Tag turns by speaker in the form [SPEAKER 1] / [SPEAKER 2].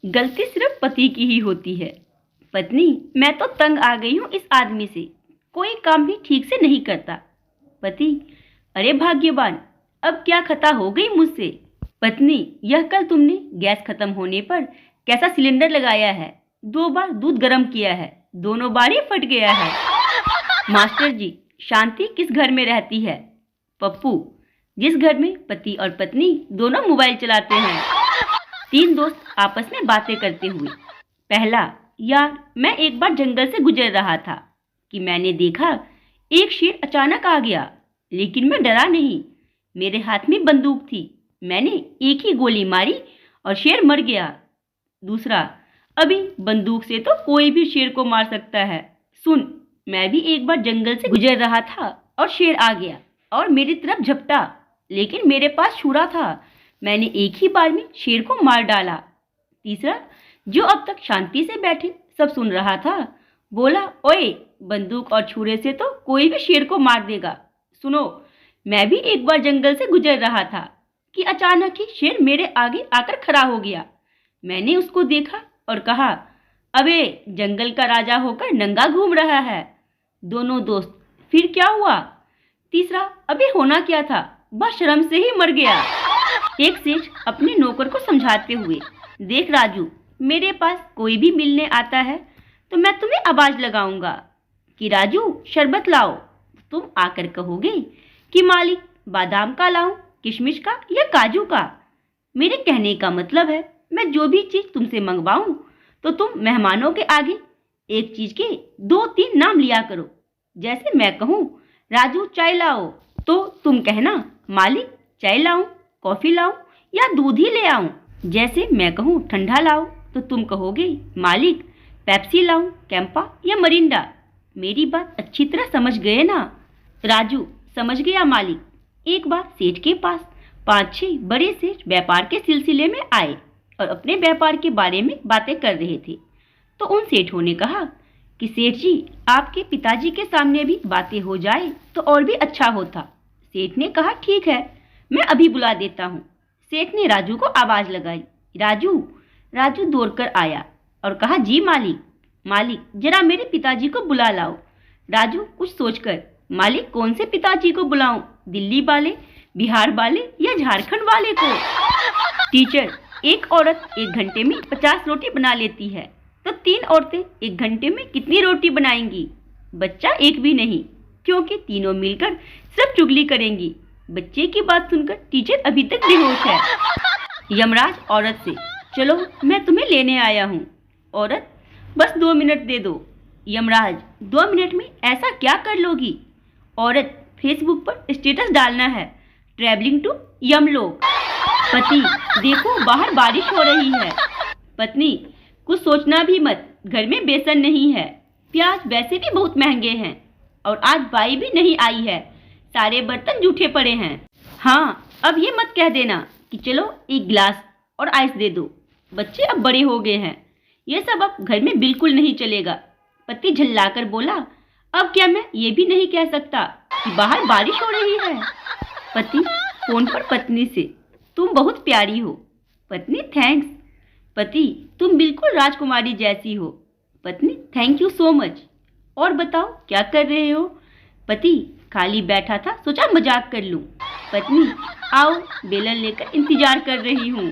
[SPEAKER 1] गलती सिर्फ पति की ही होती है। पत्नी, मैं तो तंग आ गई हूँ इस आदमी से, कोई काम भी ठीक से नहीं करता। पति, अरे भाग्यवान, अब क्या खता हो गई मुझसे। पत्नी, यह कल तुमने गैस खत्म होने पर कैसा सिलेंडर लगाया है, 2 बार दूध गर्म किया है, दोनों बार ही फट गया है। मास्टर जी, शांति किस घर में रहती है। पप्पू, जिस घर में पति और पत्नी दोनों मोबाइल चलाते हैं। 3 दोस्त आपस में बातें करते हुए। पहला, यार मैं एक बार जंगल से गुजर रहा था कि मैंने देखा एक शेर अचानक आ गया, लेकिन मैं डरा नहीं, मेरे हाथ में बंदूक थी, मैंने एक ही गोली मारी और शेर मर गया। दूसरा, अभी बंदूक से तो कोई भी शेर को मार सकता है। सुन, मैं भी एक बार जंगल से गुजर रहा था और शेर आ गया और मेरी तरफ झपटा, लेकिन मेरे पास छुरा था, मैंने एक ही बार में शेर को मार डाला। तीसरा, जो अब तक शांति से बैठे सब सुन रहा था, बोला, ओए, बंदूक और छुरे से तो कोई भी शेर को मार देगा। सुनो, मैं भी एक बार जंगल से गुजर रहा था कि अचानक ही शेर मेरे आगे आकर खड़ा हो गया। मैंने उसको देखा और कहा, अबे जंगल का राजा होकर नंगा घूम रहा है। दोनों दोस्त, फिर क्या हुआ। तीसरा, अबे होना क्या था, बस शर्म से ही मर गया। एक सेठ अपने नौकर को समझाते हुए, देख राजू, मेरे पास कोई भी मिलने आता है तो मैं तुम्हें आवाज लगाऊंगा कि राजू शरबत लाओ, तुम आकर कहोगे कि मालिक बादाम का लाऊं, किशमिश का या काजू का। मेरे कहने का मतलब है, मैं जो भी चीज तुमसे मंगवाऊं तो तुम मेहमानों के आगे एक चीज के 2-3 नाम लिया करो। जैसे मैं कहूँ राजू चाय लाओ तो तुम कहना मालिक चाय लाऊं, कॉफी लाऊं या दूध ही ले आऊं। जैसे मैं कहूँ ठंडा लाओ तो तुम कहोगे मालिक पेप्सी लाऊं, कैंपा या मरिंडा। मेरी बात अच्छी तरह समझ गए ना। राजू, समझ गया मालिक। एक बार सेठ के पास 5-6 बड़े सेठ व्यापार के सिलसिले में आए और अपने व्यापार के बारे में बातें कर रहे थे। तो उन सेठों ने कहा कि सेठ जी, आपके पिताजी के सामने भी बातें हो जाए तो और भी अच्छा होता। सेठ ने कहा, ठीक है, मैं अभी बुला देता हूँ। सेठ ने राजू को आवाज लगाई, राजू। राजू दौड़कर आया और कहा, जी मालिक। मालिक, जरा मेरे पिताजी को बुला लाओ। राजू कुछ सोचकर, मालिक कौन से पिताजी को बुलाऊं, दिल्ली वाले, बिहार वाले या झारखंड वाले को। टीचर, एक औरत 1 घंटे में 50 रोटी बना लेती है तो 3 औरतें 1 घंटे में कितनी रोटी बनाएंगी। बच्चा एक भी नहीं, क्योंकि तीनों मिलकर सिर्फ चुगली करेंगी। बच्चे की बात सुनकर टीचर अभी तक बेहोश है। यमराज औरत से, चलो मैं तुम्हें लेने आया हूँ। औरत, बस 2 मिनट दे दो। यमराज, 2 मिनट में ऐसा क्या कर लोगी। औरत, फेसबुक पर स्टेटस डालना है, ट्रैवलिंग टू यमलोक। पति, देखो बाहर बारिश हो रही है। पत्नी, कुछ सोचना भी मत, घर में बेसन नहीं है, प्याज वैसे भी बहुत महंगे हैं और आज बाई भी नहीं आई है, सारे बर्तन जूठे पड़े हैं। हाँ, अब ये मत कह देना कि चलो एक गिलास और आइस दे दो, बच्चे अब बड़े हो गए हैं, ये सब अब घर में बिल्कुल नहीं चलेगा। पति झल्लाकर बोला, अब क्या मैं ये भी नहीं कह सकता कि बाहर बारिश हो रही है। पति फोन पर पत्नी से, तुम बहुत प्यारी हो। पत्नी, थैंक्स। पति, तुम बिल्कुल राजकुमारी जैसी हो। पत्नी, थैंक यू सो मच। और बताओ क्या कर रहे हो। पति, खाली बैठा था, सोचा मजाक कर लूं। पत्नी, आओ बेलन लेकर इंतजार कर रही हूँ।